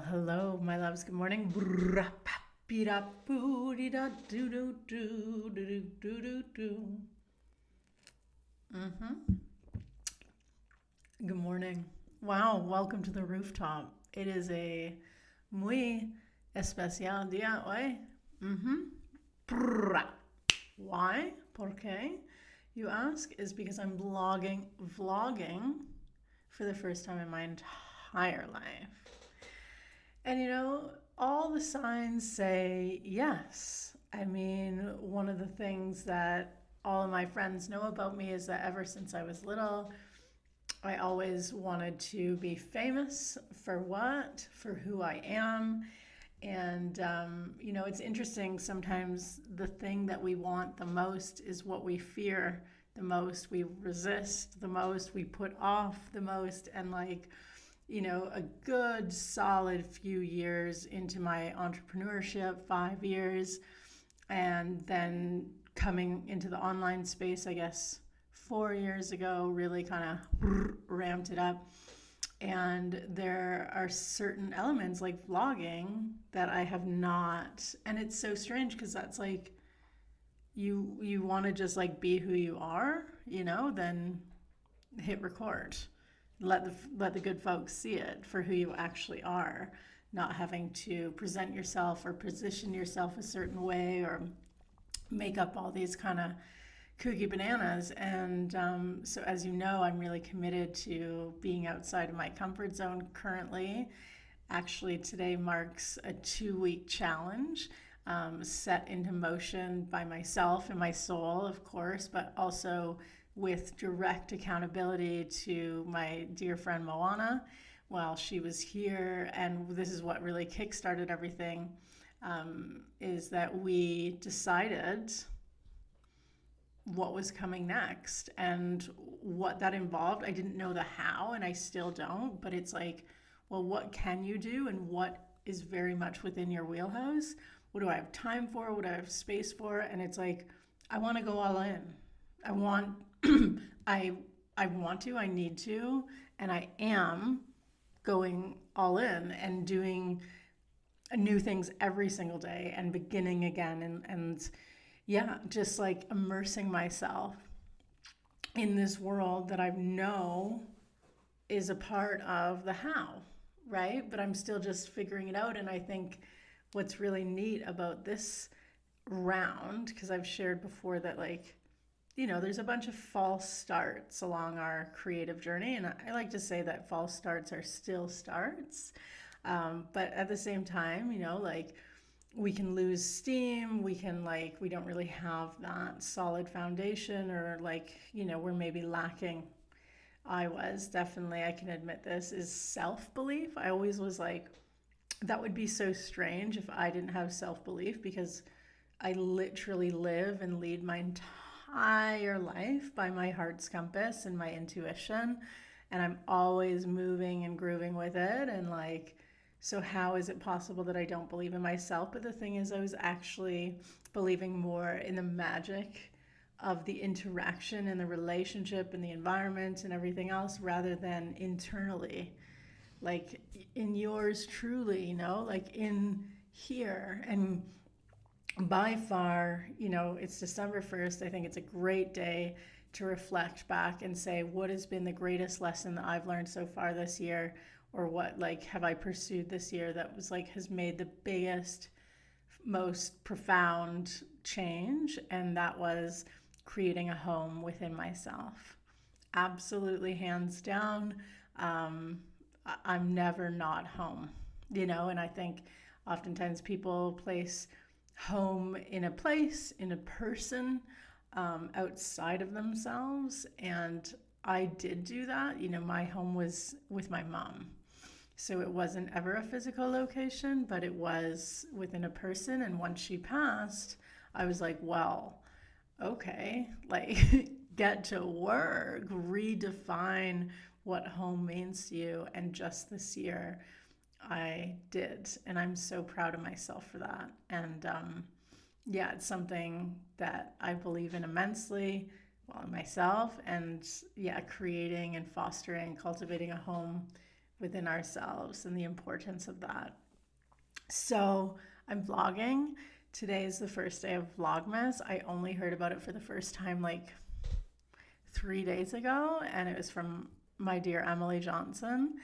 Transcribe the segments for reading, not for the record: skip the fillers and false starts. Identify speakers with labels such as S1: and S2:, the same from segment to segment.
S1: Well, hello, my loves. Good morning. Good morning. Wow, welcome to the rooftop. It is a muy especial día hoy. Why? ¿Por qué? You ask, is because I'm vlogging for the first time in my entire life. And all the signs say yes. I mean, one of the things that all of my friends know about me is that ever since I was little, I always wanted to be famous for what? For who I am. And, it's interesting. Sometimes the thing that we want the most is what we fear the most, we resist the most, we put off the most. And a good solid few years into my entrepreneurship, 5 years, and then coming into the online space, I guess 4 years ago, really kind of ramped it up. And there are certain elements like vlogging that I have not, and it's so strange because that's like you want to just like be who you are, then hit record. Let the good folks see it for who you actually are, not having to present yourself or position yourself a certain way or make up all these kind of kooky bananas. And so as you know, I'm really committed to being outside of my comfort zone currently. Actually, today marks a 2-week challenge set into motion by myself and my soul, of course, but also with direct accountability to my dear friend Moana while she was here. And this is what really kickstarted everything, is that we decided what was coming next and what that involved. I didn't know the how, and I still don't, but it's like, well, what can you do and what is very much within your wheelhouse? What do I have time for? What do I have space for? And it's like, I want to go all in. I want I need to, and I am going all in and doing new things every single day and beginning again and yeah, just like immersing myself in this world that I know is a part of the how, right? But I'm still just figuring it out. And I think what's really neat about this round, because I've shared before that there's a bunch of false starts along our creative journey. And I like to say that false starts are still starts. But at the same time, we can lose steam. We don't really have that solid foundation, or we're maybe lacking. I can admit this, is self-belief. I always was like, that would be so strange if I didn't have self-belief, because I literally live and lead my entire life by my heart's compass and my intuition. And I'm always moving and grooving with it. And so how is it possible that I don't believe in myself? But the thing is, I was actually believing more in the magic of the interaction and the relationship and the environment and everything else, rather than internally, like in yours truly, in here. And by far, it's December 1st. I think it's a great day to reflect back and say, what has been the greatest lesson that I've learned so far this year? Or what have I pursued this year that was has made the biggest, most profound change? And that was creating a home within myself. Absolutely, hands down. I'm never not home, and I think oftentimes people place home in a place, in a person, outside of themselves. And I did do that. My home was with my mom. So it wasn't ever a physical location, but it was within a person. And once she passed, I was like, well, okay, get to work, redefine what home means to you. And just this year, I did. And I'm so proud of myself for that. And it's something that I believe in immensely, well, in myself. And creating and fostering, cultivating a home within ourselves and the importance of that. So I'm vlogging. Today is the first day of Vlogmas. I only heard about it for the first time like 3 days ago, and it was from my dear Emily Johnson.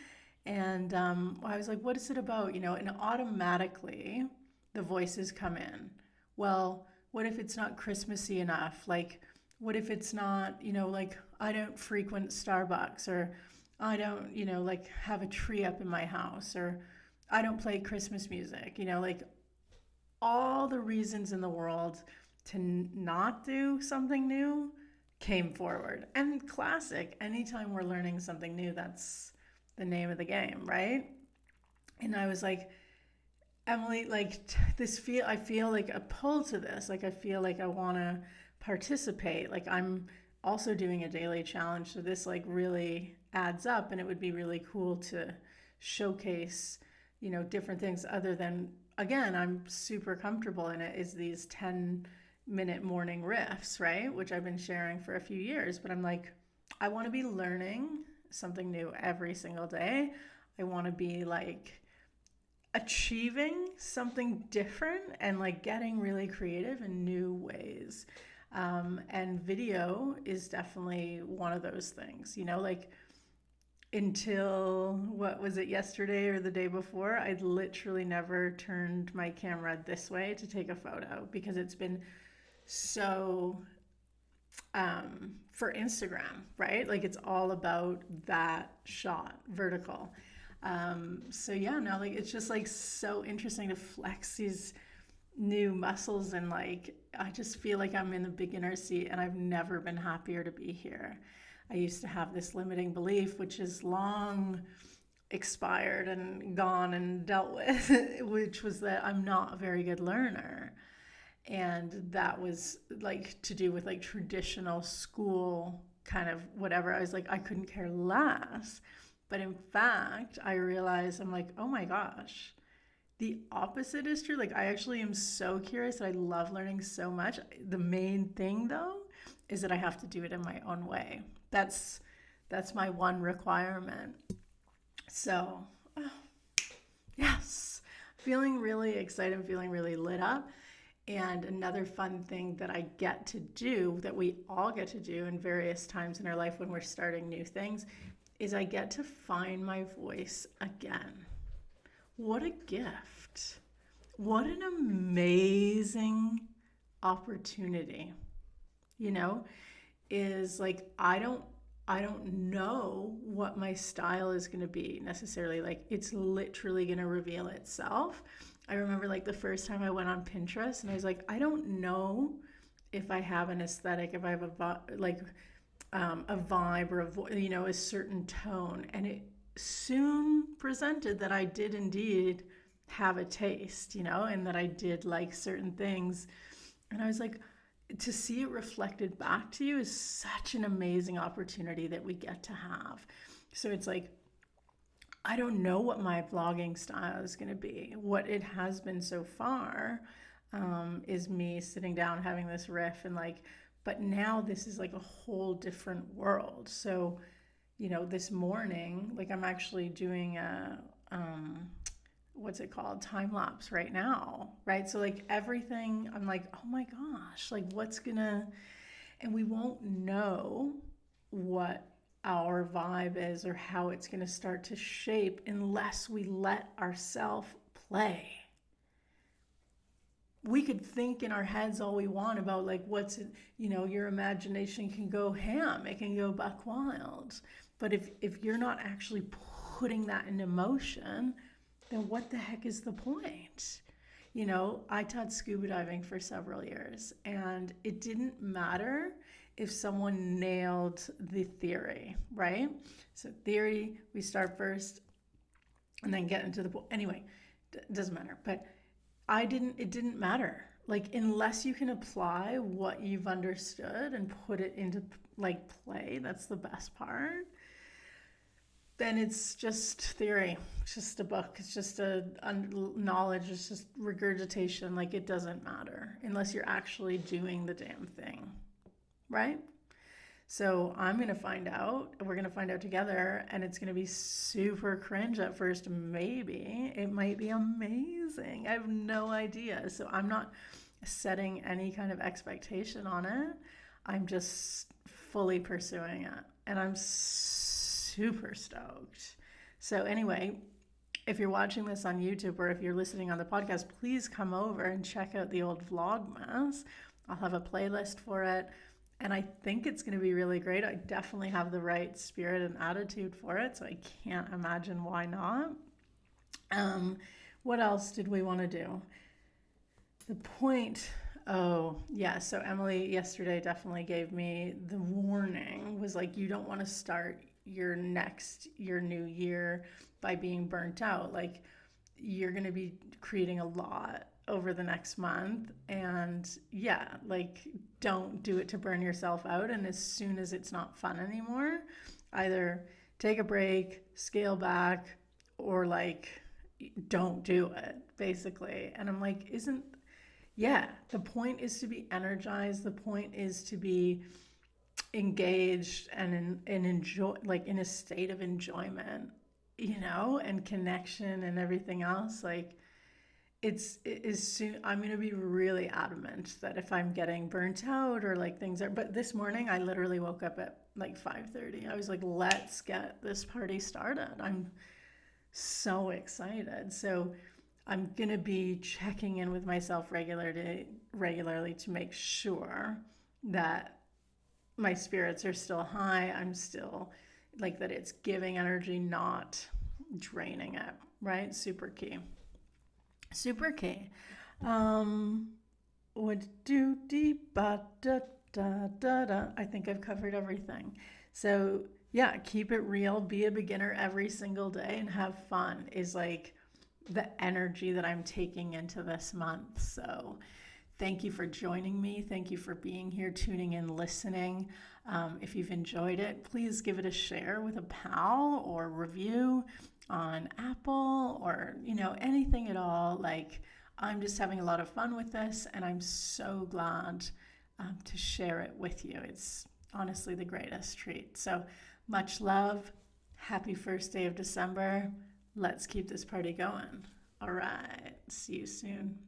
S1: And I was like, what is it about? And automatically the voices come in. Well, what if it's not Christmassy enough? Like, what if it's not, like I don't frequent Starbucks, or I don't, like have a tree up in my house, or I don't play Christmas music, like all the reasons in the world to not do something new came forward. And classic, anytime we're learning something new, that's the name of the game, right? And I was like, Emily, like I feel like a pull to this. Like I feel like I want to participate. Like I'm also doing a daily challenge, so this like really adds up, and it would be really cool to showcase, different things other than, again, I'm super comfortable in it, is these 10-minute morning riffs, right? Which I've been sharing for a few years, but I'm like, I want to be learning something new every single day. I want to be like achieving something different and like getting really creative in new ways. And video is definitely one of those things, like until, what was it, yesterday or the day before, I'd literally never turned my camera this way to take a photo because it's been so for Instagram, right? Like it's all about that shot, vertical. So yeah, now like it's just like so interesting to flex these new muscles, and like I just feel like I'm in the beginner seat, and I've never been happier to be here. I used to have this limiting belief, which is long expired and gone and dealt with, which was that I'm not a very good learner. And that was like to do with like traditional school kind of whatever. I was like, I couldn't care less. But in fact, I realized, I'm like, oh my gosh, the opposite is true. Like I actually am so curious. I love learning so much. The main thing though is that I have to do it in my own way. That's my one requirement. So, yes, feeling really excited, feeling really lit up. And another fun thing that I get to do, that we all get to do in various times in our life when we're starting new things, is I get to find my voice again. What a gift. What an amazing opportunity. Is like I don't know what my style is going to be necessarily. Like it's literally going to reveal itself. I remember like the first time I went on Pinterest and I was like, I don't know if I have an aesthetic, if I have a vibe or a certain tone. And it soon presented that I did indeed have a taste, and that I did like certain things. And I was like, to see it reflected back to you is such an amazing opportunity that we get to have. So it's like, I don't know what my vlogging style is going to be. What it has been so far is me sitting down having this riff and like, but now this is like a whole different world. So, this morning, like I'm actually doing a what's it called, time lapse right now, right? So like everything, I'm like, oh my gosh, like and we won't know what our vibe is or how it's gonna start to shape unless we let ourselves play. We could think in our heads all we want about like what's it, your imagination can go ham, it can go buck wild. But if you're not actually putting that into motion, then what the heck is the point? I taught scuba diving for several years, and it didn't matter if someone nailed the theory, right? So theory, we start first and then get into the pool. Anyway, doesn't matter. But it didn't matter. Like, unless you can apply what you've understood and put it into like play, that's the best part. Then it's just theory. It's just a book. It's just a knowledge. It's just regurgitation. Like it doesn't matter unless you're actually doing the damn thing, right? So I'm going to find out. We're going to find out together, and it's going to be super cringe at first. Maybe it might be amazing. I have no idea. So I'm not setting any kind of expectation on it. I'm just fully pursuing it, and I'm super stoked. So anyway, if you're watching this on YouTube or if you're listening on the podcast, please come over and check out the old Vlogmas. I'll have a playlist for it. And I think it's going to be really great. I definitely have the right spirit and attitude for it, so I can't imagine why not. What else did we want to do? The point, oh, yeah, so Emily yesterday definitely gave me the warning, was like, you don't want to start your new year by being burnt out. Like, you're going to be creating a lot over the next month, and yeah, like, don't do it to burn yourself out. And as soon as it's not fun anymore, either take a break, scale back, or like, don't do it, basically. And I'm like, the point is to be energized. The point is to be engaged and enjoy, like in a state of enjoyment, and connection and everything else. Like, it is soon. I'm going to be really adamant that if I'm getting burnt out or like things are, but this morning I literally woke up at like 5:30. I was like, let's get this party started. I'm so excited. So I'm going to be checking in with myself regularly to make sure that my spirits are still high. I'm still like that it's giving energy, not draining it, right? Super key. Super key. Would do deep ba da da da da. I think I've covered everything. So yeah, keep it real, be a beginner every single day, and have fun is like the energy that I'm taking into this month. So thank you for joining me. Thank you for being here, tuning in, listening. If you've enjoyed it, please give it a share with a pal or review on Apple or, anything at all. Like, I'm just having a lot of fun with this, and I'm so glad to share it with you. It's honestly the greatest treat. So much love. Happy first day of December. Let's keep this party going. All right. See you soon.